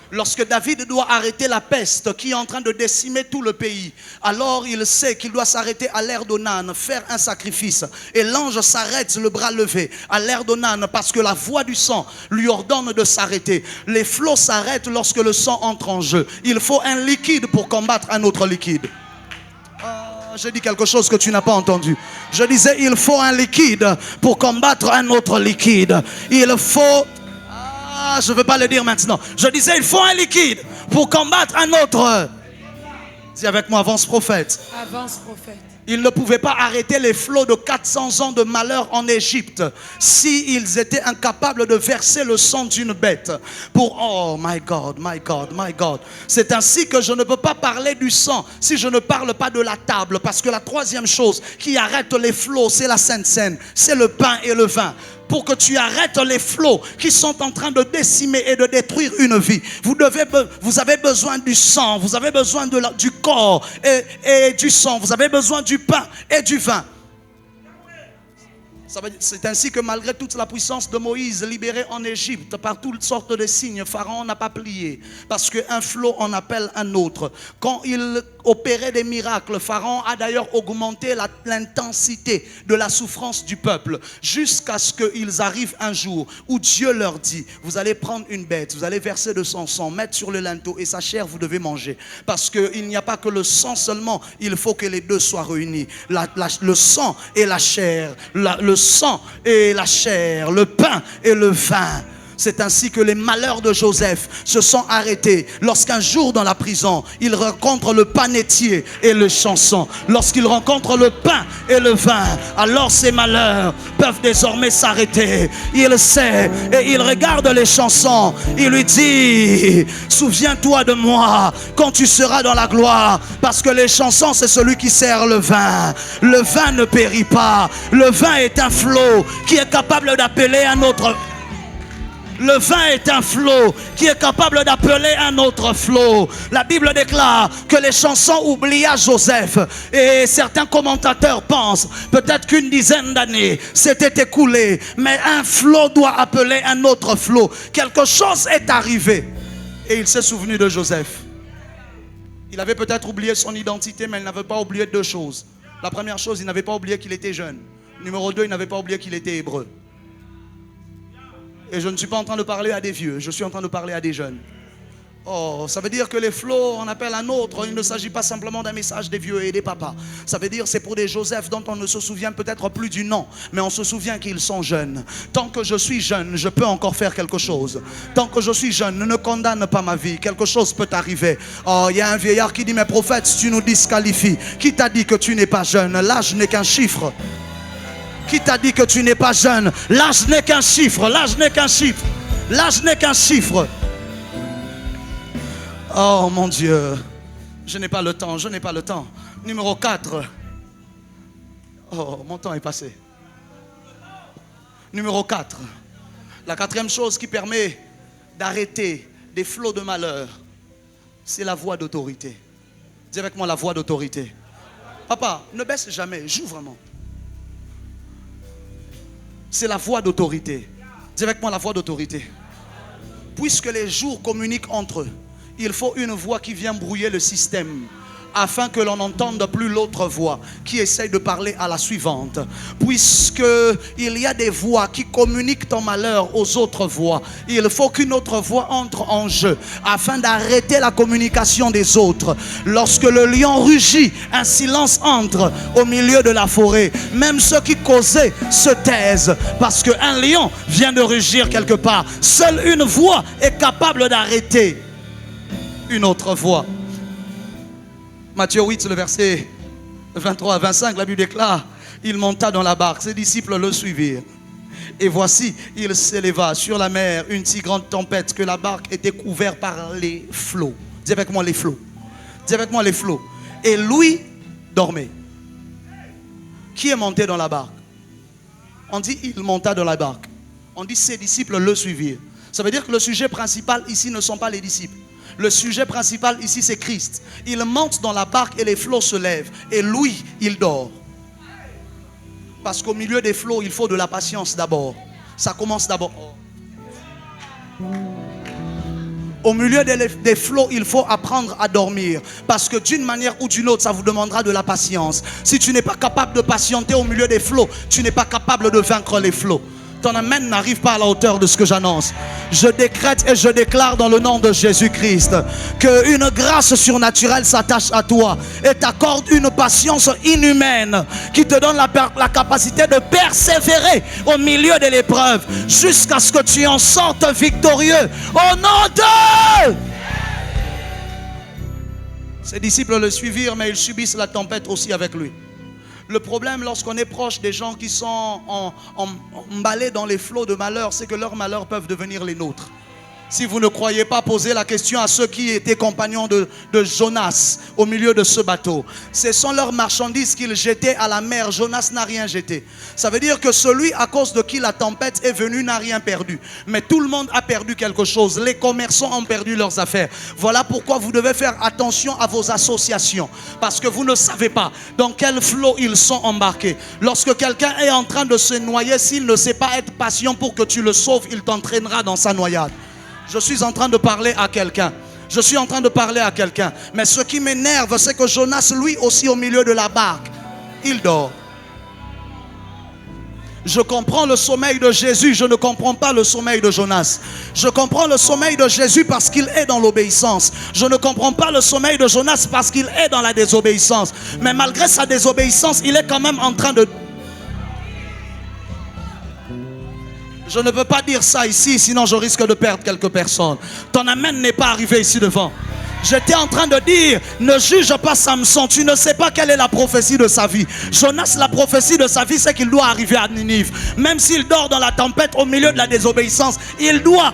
Speaker 1: Lorsque David doit arrêter la peste qui est en train de décimer tout le pays, alors il sait qu'il doit s'arrêter à l'ère d'Onan, faire un sacrifice. Et l'ange s'arrête le bras levé à l'ère d'Onan parce que la voix du sang lui ordonne de s'arrêter. Les flots s'arrêtent lorsque le sang entre en jeu. Il faut un liquide pour combattre un autre liquide. Je dis quelque chose que tu n'as pas entendu. Je disais, il faut un liquide pour combattre un autre liquide. Il faut... je ne veux pas le dire maintenant. Je disais, il faut un liquide pour combattre un autre. Dis avec moi, avance prophète. Avance prophète. Ils ne pouvaient pas arrêter les flots de 400 ans de malheur en Égypte s'ils étaient incapables de verser le sang d'une bête. Oh my God, my God, my God. C'est ainsi que je ne peux pas parler du sang si je ne parle pas de la table. Parce que la troisième chose qui arrête les flots, c'est la Sainte Seine. C'est le pain et le vin. Pour que tu arrêtes les flots qui sont en train de décimer et de détruire une vie. Vous avez besoin du sang, vous avez besoin du corps et du sang. Vous avez besoin du pain et du vin. C'est ainsi que malgré toute la puissance de Moïse libéré en Égypte par toutes sortes de signes, Pharaon n'a pas plié parce qu'un flot en appelle un autre. Quand il opérait des miracles, Pharaon a d'ailleurs augmenté l'intensité de la souffrance du peuple jusqu'à ce qu'ils arrivent un jour où Dieu leur dit, vous allez prendre une bête, vous allez verser de son sang, mettre sur le linteau et sa chair vous devez manger. Parce qu'il n'y a pas que le sang seulement, il faut que les deux soient réunis. Le sang et la chair, le sang et la chair, le pain et le vin. C'est ainsi que les malheurs de Joseph se sont arrêtés lorsqu'un jour dans la prison, il rencontre le panetier et le chanson. Lorsqu'il rencontre le pain et le vin, alors ces malheurs peuvent désormais s'arrêter. Il sait et il regarde les chansons. Il lui dit, souviens-toi de moi quand tu seras dans la gloire. Parce que les chansons, c'est celui qui sert le vin. Le vin ne périt pas. Le vin est un flot qui est capable d'appeler un autre. Le vin est un flot qui est capable d'appeler un autre flot. La Bible déclare que les chansons oublient Joseph. Et certains commentateurs pensent peut-être qu'une dizaine d'années s'était écoulée. Mais un flot doit appeler un autre flot. Quelque chose est arrivé. Et il s'est souvenu de Joseph. Il avait peut-être oublié son identité, mais il n'avait pas oublié deux choses. La première chose, il n'avait pas oublié qu'il était jeune. Numéro 2, il n'avait pas oublié qu'il était hébreu. Et je ne suis pas en train de parler à des vieux, je suis en train de parler à des jeunes. Oh, ça veut dire que les flots en appellent un autre. Il ne s'agit pas simplement d'un message des vieux et des papas. Ça veut dire c'est pour des Joseph dont on ne se souvient peut-être plus du nom, mais on se souvient qu'ils sont jeunes. Tant que je suis jeune, je peux encore faire quelque chose. Tant que je suis jeune, ne condamne pas ma vie. Quelque chose peut arriver. Oh, il y a un vieillard qui dit, mais prophète, tu nous disqualifies. Qui t'a dit que tu n'es pas jeune? L'âge n'est qu'un chiffre. Qui t'a dit que tu n'es pas jeune? L'âge n'est qu'un chiffre. L'âge n'est qu'un chiffre. L'âge n'est qu'un chiffre. Oh mon Dieu. Je n'ai pas le temps. Je n'ai pas le temps. Numéro 4. Oh, mon temps est passé. Numéro 4. La quatrième chose qui permet d'arrêter des flots de malheur, c'est la voix d'autorité. Dis avec moi la voix d'autorité. Papa, ne baisse jamais. Joue vraiment. C'est la voix d'autorité. Dis avec moi la voix d'autorité. Puisque les jours communiquent entre eux, il faut une voix qui vient brouiller le système, afin que l'on n'entende plus l'autre voix qui essaye de parler à la suivante. Puisqu'il y a des voix qui communiquent ton malheur aux autres voix, il faut qu'une autre voix entre en jeu afin d'arrêter la communication des autres. Lorsque le lion rugit, un silence entre au milieu de la forêt. Même ceux qui causaient se taisent parce qu'un lion vient de rugir quelque part. Seule une voix est capable d'arrêter une autre voix. Matthieu 8, le verset 23 à 25, la Bible déclare: il monta dans la barque, ses disciples le suivirent. Et voici, il s'éleva sur la mer une si grande tempête que la barque était couverte par les flots. Dis avec moi les flots. Dis avec moi les flots. Et lui dormait. Qui est monté dans la barque? On dit il monta dans la barque. On dit ses disciples le suivirent. Ça veut dire que le sujet principal ici ne sont pas les disciples. Le sujet principal ici, c'est Christ. Il monte dans la barque et les flots se lèvent. Et lui, il dort. Parce qu'au milieu des flots, il faut de la patience d'abord. Ça commence d'abord. Au milieu des flots, il faut apprendre à dormir. Parce que d'une manière ou d'une autre, ça vous demandera de la patience. Si tu n'es pas capable de patienter au milieu des flots, tu n'es pas capable de vaincre les flots. Ton amen n'arrive pas à la hauteur de ce que j'annonce. Je décrète et je déclare dans le nom de Jésus-Christ qu'une grâce surnaturelle s'attache à toi et t'accorde une patience inhumaine qui te donne la capacité de persévérer au milieu de l'épreuve jusqu'à ce que tu en sortes victorieux. Au nom de... Ses disciples le suivirent, mais ils subissent la tempête aussi avec lui. Le problème lorsqu'on est proche des gens qui sont emballés dans les flots de malheur, c'est que leurs malheurs peuvent devenir les nôtres. Si vous ne croyez pas, posez la question à ceux qui étaient compagnons de Jonas au milieu de ce bateau. Ce sont leurs marchandises qu'ils jetaient à la mer. Jonas n'a rien jeté. Ça veut dire que celui à cause de qui la tempête est venue n'a rien perdu. Mais tout le monde a perdu quelque chose. Les commerçants ont perdu leurs affaires. Voilà pourquoi vous devez faire attention à vos associations. Parce que vous ne savez pas dans quel flot ils sont embarqués. Lorsque quelqu'un est en train de se noyer, s'il ne sait pas être patient pour que tu le sauves, il t'entraînera dans sa noyade. Je suis en train de parler à quelqu'un. Je suis en train de parler à quelqu'un. Mais ce qui m'énerve, c'est que Jonas, lui aussi, au milieu de la barque, il dort. Je comprends le sommeil de Jésus, je ne comprends pas le sommeil de Jonas. Je comprends le sommeil de Jésus parce qu'il est dans l'obéissance. Je ne comprends pas le sommeil de Jonas parce qu'il est dans la désobéissance. Mais malgré sa désobéissance, il est quand même en train de... Je ne peux pas dire ça ici, sinon je risque de perdre quelques personnes. Ton amen n'est pas arrivé ici devant. J'étais en train de dire, ne juge pas Samson, tu ne sais pas quelle est la prophétie de sa vie. Jonas, la prophétie de sa vie, c'est qu'il doit arriver à Ninive. Même s'il dort dans la tempête au milieu de la désobéissance, il doit.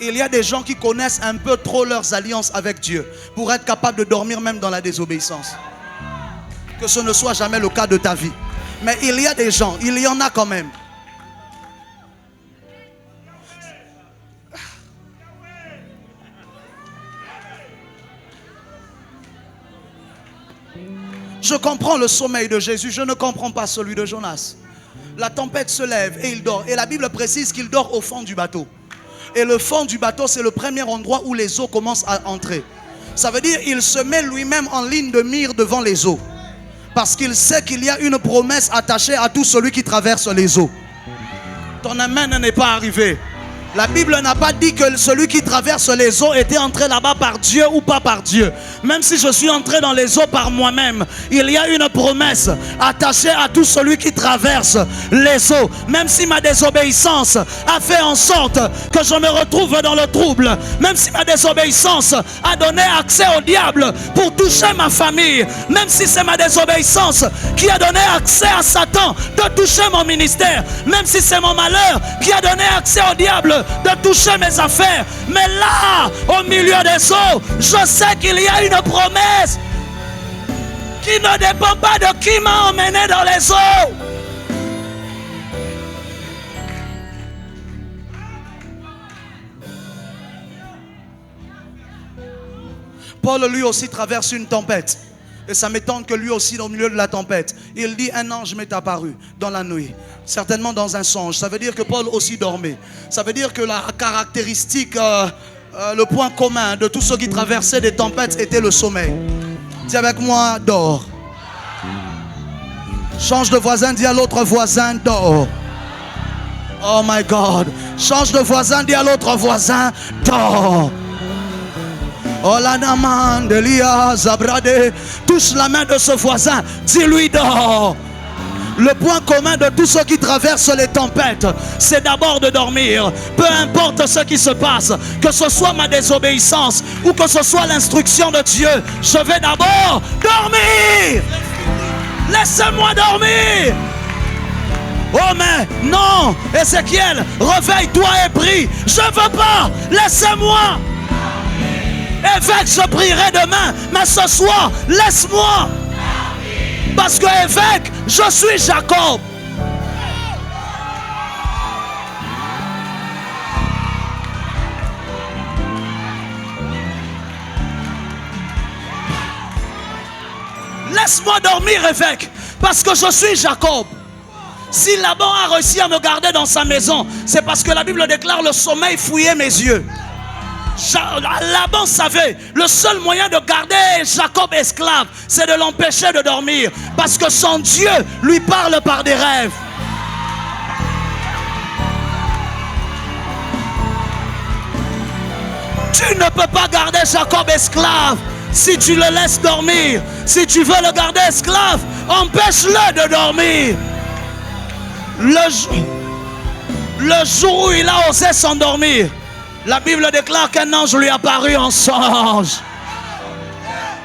Speaker 1: Il y a des gens qui connaissent un peu trop leurs alliances avec Dieu pour être capables de dormir même dans la désobéissance. Que ce ne soit jamais le cas de ta vie. Mais il y a des gens, il y en a quand même. Je comprends le sommeil de Jésus, je ne comprends pas celui de Jonas. La tempête se lève et il dort. Et la Bible précise qu'il dort au fond du bateau. Et le fond du bateau, c'est le premier endroit où les eaux commencent à entrer. Ça veut dire qu'il se met lui-même en ligne de mire devant les eaux. Parce qu'il sait qu'il y a une promesse attachée à tout celui qui traverse les eaux. Ton amen n'est pas arrivé. La Bible n'a pas dit que celui qui traverse les eaux était entré là-bas par Dieu ou pas par Dieu. Même si je suis entré dans les eaux par moi-même, il y a une promesse attachée à tout celui qui traverse les eaux. Même si ma désobéissance a fait en sorte que je me retrouve dans le trouble, même si ma désobéissance a donné accès au diable pour toucher ma famille, même si c'est ma désobéissance qui a donné accès à Satan de toucher mon ministère, même si c'est mon malheur qui a donné accès au diable de toucher mes affaires, mais là, au milieu des eaux, je sais qu'il y a une promesse qui ne dépend pas de qui m'a emmené dans les eaux. Paul lui aussi traverse une tempête. Et ça m'étonne que lui aussi, au milieu de la tempête, il dit: un ange m'est apparu dans la nuit, certainement dans un songe. Ça veut dire que Paul aussi dormait. Ça veut dire que la caractéristique, le point commun de tous ceux qui traversaient des tempêtes était le sommeil. Dis avec moi: dors. Change de voisin, dis à l'autre voisin: dors. Oh my God. Change de voisin, dis à l'autre voisin: dors. Oh la naman de Lia Zabrade. Touche la main de ce voisin, dis-lui: dors. Le point commun de tous ceux qui traversent les tempêtes, c'est d'abord de dormir. Peu importe ce qui se passe, que ce soit ma désobéissance ou que ce soit l'instruction de Dieu, je vais d'abord dormir. Laissez-moi dormir. Oh mais non, Ézéchiel, réveille-toi et prie. Je ne veux pas, laissez-moi. Évêque, je prierai demain, mais ce soir, laisse-moi. Parce que évêque, je suis Jacob. Laisse-moi dormir, évêque, parce que je suis Jacob. Si Laban a réussi à me garder dans sa maison, c'est parce que la Bible déclare: le sommeil fouillait mes yeux. Laban savait, le seul moyen de garder Jacob esclave, c'est de l'empêcher de dormir, parce que son Dieu lui parle par des rêves. Tu ne peux pas garder Jacob esclave si tu le laisses dormir. Si tu veux le garder esclave, empêche-le de dormir. Le jour où il a osé s'endormir, la Bible déclare qu'un ange lui apparut en songe.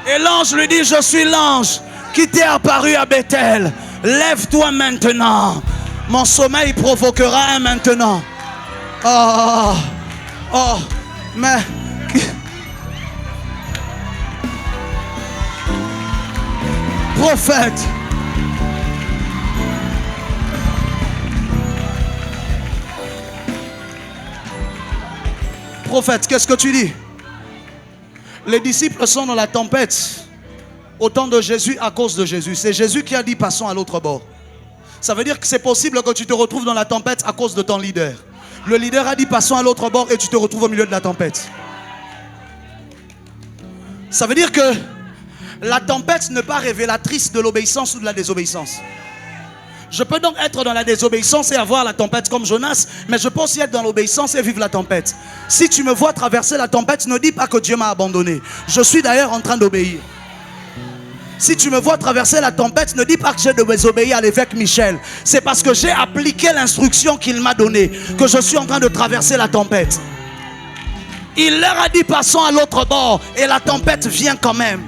Speaker 1: Et l'ange lui dit: je suis l'ange qui t'est apparu à Bethel. Lève-toi maintenant. Mon sommeil provoquera un maintenant. Oh, oh, mais... Prophète. Prophète, qu'est-ce que tu dis? Les disciples sont dans la tempête au temps de Jésus à cause de Jésus. C'est Jésus qui a dit: passons à l'autre bord. Ça veut dire que c'est possible que tu te retrouves dans la tempête à cause de ton leader. Le leader a dit: passons à l'autre bord, et tu te retrouves au milieu de la tempête. Ça veut dire que la tempête n'est pas révélatrice de l'obéissance ou de la désobéissance. Je peux donc être dans la désobéissance et avoir la tempête comme Jonas, mais je peux aussi être dans l'obéissance et vivre la tempête. Si tu me vois traverser la tempête, ne dis pas que Dieu m'a abandonné. Je suis d'ailleurs en train d'obéir. Si tu me vois traverser la tempête, ne dis pas que j'ai désobéi à l'évêque Michel. C'est parce que j'ai appliqué l'instruction qu'il m'a donnée que je suis en train de traverser la tempête. Il leur a dit: passons à l'autre bord, et la tempête vient quand même.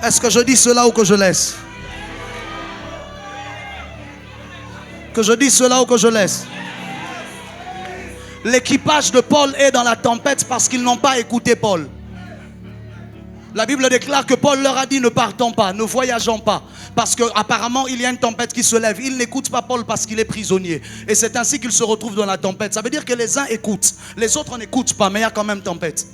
Speaker 1: Est-ce que je dis cela ou que je laisse? Que je dis cela ou que je laisse? L'équipage de Paul est dans la tempête parce qu'ils n'ont pas écouté Paul. La Bible déclare que Paul leur a dit: ne partons pas, ne voyageons pas, parce qu'apparemment il y a une tempête qui se lève. Ils n'écoutent pas Paul parce qu'il est prisonnier. Et c'est ainsi qu'ils se retrouvent dans la tempête. Ça veut dire que les uns écoutent, les autres n'écoutent pas, mais il y a quand même tempête.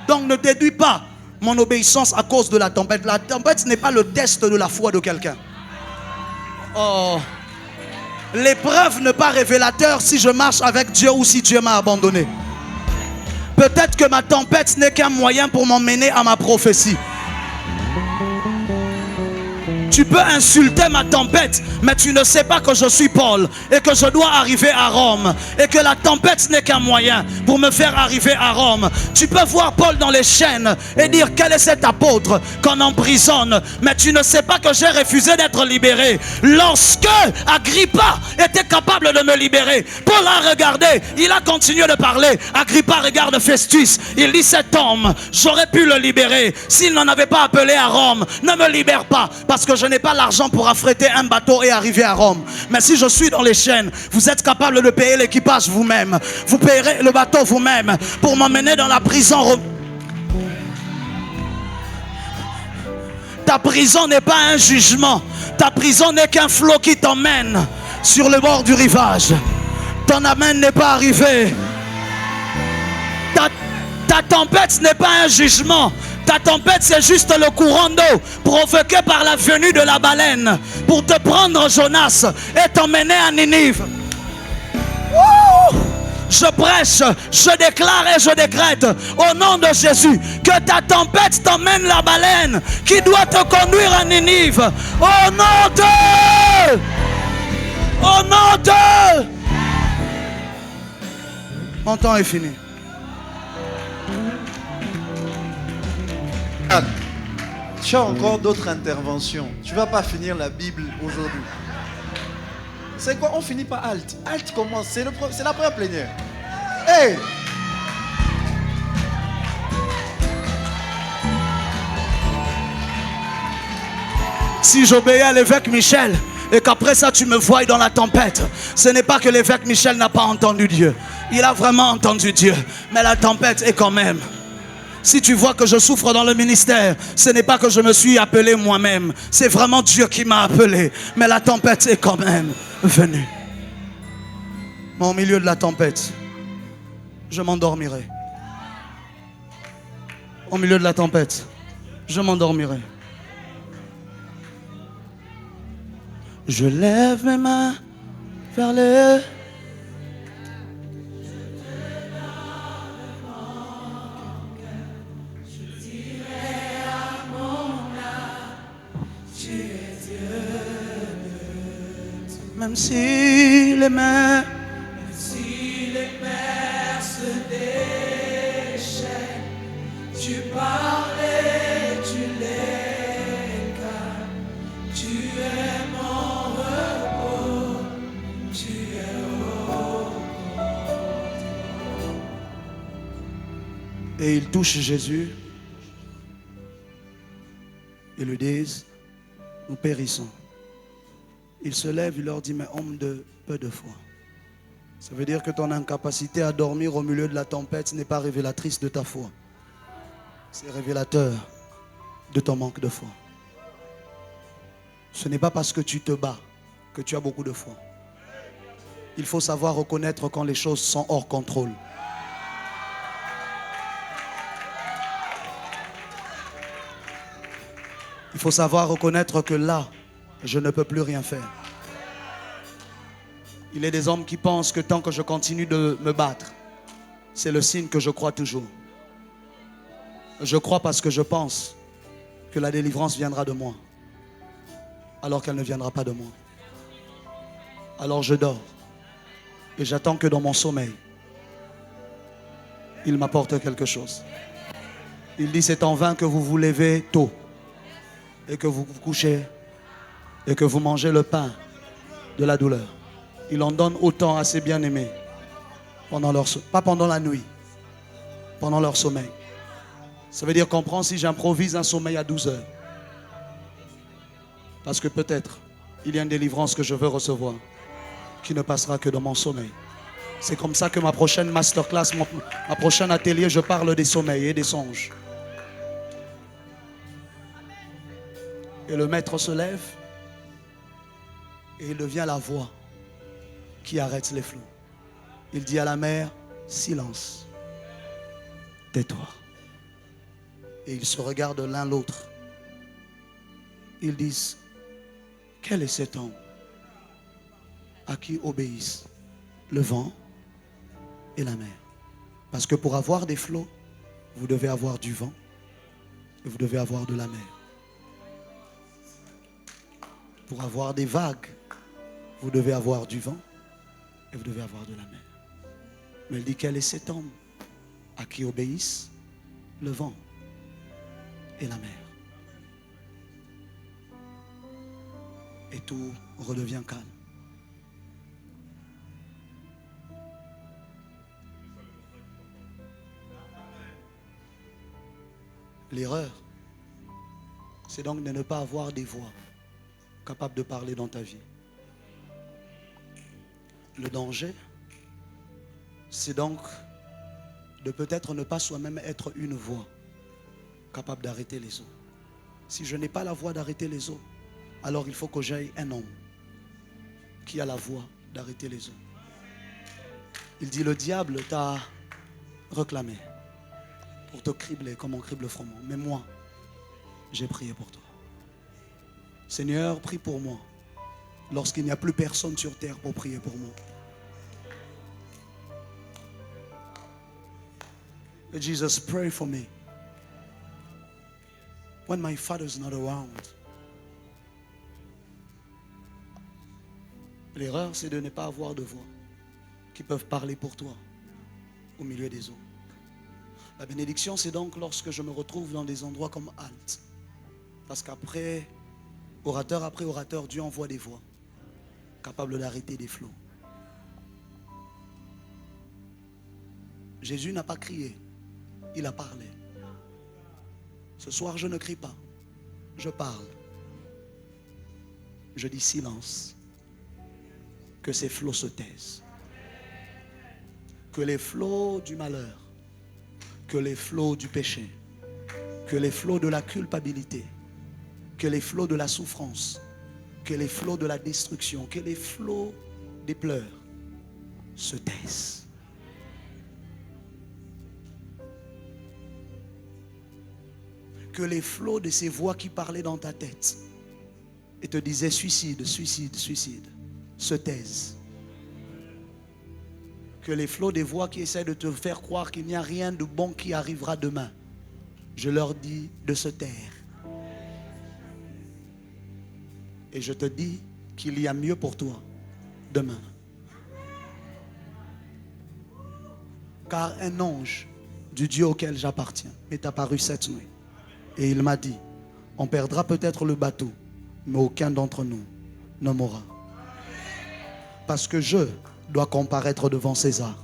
Speaker 1: Donc ne déduis pas mon obéissance à cause de la tempête. La tempête n'est pas le test de la foi de quelqu'un. Oh. L'épreuve n'est pas révélateur si je marche avec Dieu ou si Dieu m'a abandonné. Peut-être que ma tempête n'est qu'un moyen pour m'emmener à ma prophétie. Tu peux insulter ma tempête, mais tu ne sais pas que je suis Paul et que je dois arriver à Rome et que la tempête n'est qu'un moyen pour me faire arriver à Rome. Tu peux voir Paul dans les chaînes et dire quel est cet apôtre qu'on emprisonne, mais tu ne sais pas que j'ai refusé d'être libéré. Lorsque Agrippa était capable de me libérer, Paul a regardé, il a continué de parler. Agrippa regarde Festus, il dit cet homme, j'aurais pu le libérer s'il n'en avait pas appelé à Rome. Ne me libère pas parce que je n'ai pas l'argent pour affréter un bateau et arriver à Rome. Mais si je suis dans les chaînes, vous êtes capable de payer l'équipage vous-même, vous payerez le bateau vous-même pour m'emmener dans la prison. Ta prison n'est pas un jugement, ta prison n'est qu'un flot qui t'emmène sur le bord du rivage. Ton amen n'est pas arrivé. Ta tempête n'est pas un jugement. Ta tempête, c'est juste le courant d'eau provoqué par la venue de la baleine pour te prendre, Jonas, et t'emmener à Ninive. Je prêche, je déclare et je décrète au nom de Jésus que ta tempête t'emmène la baleine qui doit te conduire à Ninive. Au nom de... Au nom de... Mon temps est fini.
Speaker 2: Tu as encore d'autres interventions. Tu ne vas pas finir la Bible aujourd'hui. C'est quoi? On finit par Alt. Alt commence. C'est la première plénière. Hey!
Speaker 1: Si j'obéis à l'évêque Michel et qu'après ça tu me voies dans la tempête, ce n'est pas que l'évêque Michel n'a pas entendu Dieu. Il a vraiment entendu Dieu. Mais la tempête est quand même. Si tu vois que je souffre dans le ministère, ce n'est pas que je me suis appelé moi-même. C'est vraiment Dieu qui m'a appelé. Mais la tempête est quand même venue. Mais au milieu de la tempête, je m'endormirai. Au milieu de la tempête, je m'endormirai. Je lève mes mains vers le... Même si les mers se déchaînent, tu parlais, tu les calmes, tu es mon repos, tu es au contrôle. Et ils touchent Jésus, ils lui disent, nous périssons. Il se lève, il leur dit, mais homme de peu de foi. Ça veut dire que ton incapacité à dormir au milieu de la tempête n'est pas révélatrice de ta foi. C'est révélateur de ton manque de foi. Ce n'est pas parce que tu te bats que tu as beaucoup de foi. Il faut savoir reconnaître quand les choses sont hors contrôle. Il faut savoir reconnaître que là, je ne peux plus rien faire. Il y a des hommes qui pensent que tant que je continue de me battre, c'est le signe que je crois toujours. Je crois parce que je pense que la délivrance viendra de moi, alors qu'elle ne viendra pas de moi. Alors je dors et j'attends que dans mon sommeil, il m'apporte quelque chose. Il dit, c'est en vain que vous vous levez tôt et que vous vous couchez et que vous mangez le pain de la douleur. Il en donne autant à ses bien-aimés, pas pendant la nuit, pendant leur sommeil. Ça veut dire comprendre si j'improvise un sommeil à 12 heures. Parce que peut-être, il y a une délivrance que je veux recevoir, qui ne passera que dans mon sommeil. C'est comme ça que ma prochaine masterclass, ma prochaine atelier, je parle des sommeils et des songes. Et le maître se lève et il devient la voix qui arrête les flots. Il dit à la mer, silence, tais-toi. Et ils se regardent l'un l'autre. Ils disent, quel est cet homme à qui obéissent le vent et la mer? Parce que pour avoir des flots, vous devez avoir du vent et vous devez avoir de la mer. Pour avoir des vagues, vous devez avoir du vent et vous devez avoir de la mer. Mais il dit quel est cet homme à qui obéissent le vent et la mer. Et tout redevient calme. L'erreur, c'est donc de ne pas avoir des voix capables de parler dans ta vie. Le danger, c'est donc de peut-être ne pas soi-même être une voix capable d'arrêter les eaux. Si je n'ai pas la voix d'arrêter les eaux, alors il faut que j'aille un homme qui a la voix d'arrêter les eaux. Il dit, le diable t'a réclamé pour te cribler comme on crible le froment. Mais moi, j'ai prié pour toi. Seigneur, prie pour moi lorsqu'il n'y a plus personne sur terre pour prier pour moi. Jesus, pray for me when my father is not around. L'erreur, c'est de ne pas avoir de voix qui peuvent parler pour toi au milieu des eaux. La bénédiction, c'est donc lorsque je me retrouve dans des endroits comme Halte. Parce qu'après, orateur après orateur, Dieu envoie des voix capables d'arrêter des flots. Jésus n'a pas crié, il a parlé. Ce soir, je ne crie pas, je parle. Je dis silence. Que ces flots se taisent. Que les flots du malheur, que les flots du péché, que les flots de la culpabilité, que les flots de la souffrance, que les flots de la destruction, que les flots des pleurs se taisent. Que les flots de ces voix qui parlaient dans ta tête et te disaient suicide, suicide, suicide, se taisent. Que les flots des voix qui essaient de te faire croire qu'il n'y a rien de bon qui arrivera demain, je leur dis de se taire. Et je te dis qu'il y a mieux pour toi demain. Car un ange du Dieu auquel j'appartiens est apparu cette nuit. Et il m'a dit, on perdra peut-être le bateau, mais aucun d'entre nous ne mourra. Parce que je dois comparaître devant César.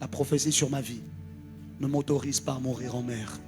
Speaker 1: La prophétie sur ma vie ne m'autorise pas à mourir en mer.